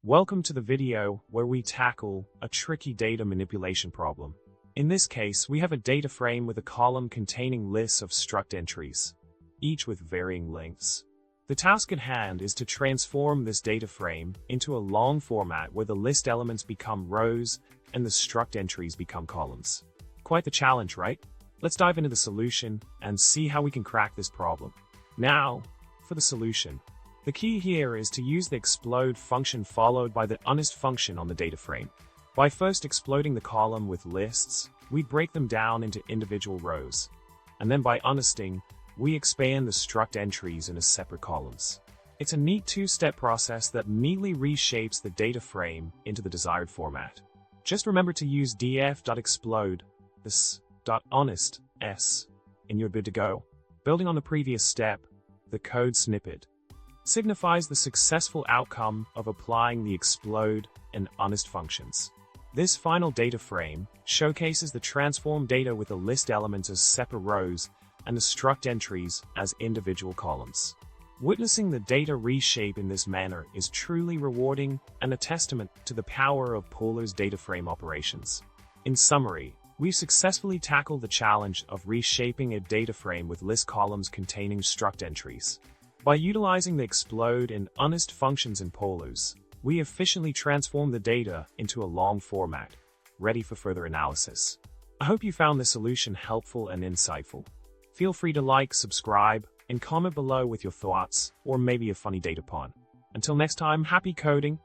Welcome to the video where we tackle a tricky data manipulation problem. In this case, we have a data frame with a column containing lists of struct entries, each with varying lengths. The task at hand is to transform this data frame into a long format where the list elements become rows and the struct entries become columns. Quite the challenge, right? Let's dive into the solution and see how we can crack this problem. Now, for the solution. The key here is to use the explode function followed by the unnest function on the data frame. By first exploding the column with lists, we break them down into individual rows. And then by unnesting, we expand the struct entries into separate columns. It's a neat two-step process that neatly reshapes the data frame into the desired format. Just remember to use df.explode, this .unnest s, and you're good to go. Building on the previous step, the code snippet signifies the successful outcome of applying the explode and unnest functions. This final data frame showcases the transformed data with the list elements as separate rows and the struct entries as individual columns. Witnessing the data reshape in this manner is truly rewarding and a testament to the power of Polar's data frame operations. In summary, we've successfully tackled the challenge of reshaping a data frame with list columns containing struct entries. By utilizing the explode and unnest functions in Polars, we efficiently transform the data into a long format, ready for further analysis. I hope you found this solution helpful and insightful. Feel free to like, subscribe, and comment below with your thoughts, or maybe a funny data pun. Until next time, happy coding!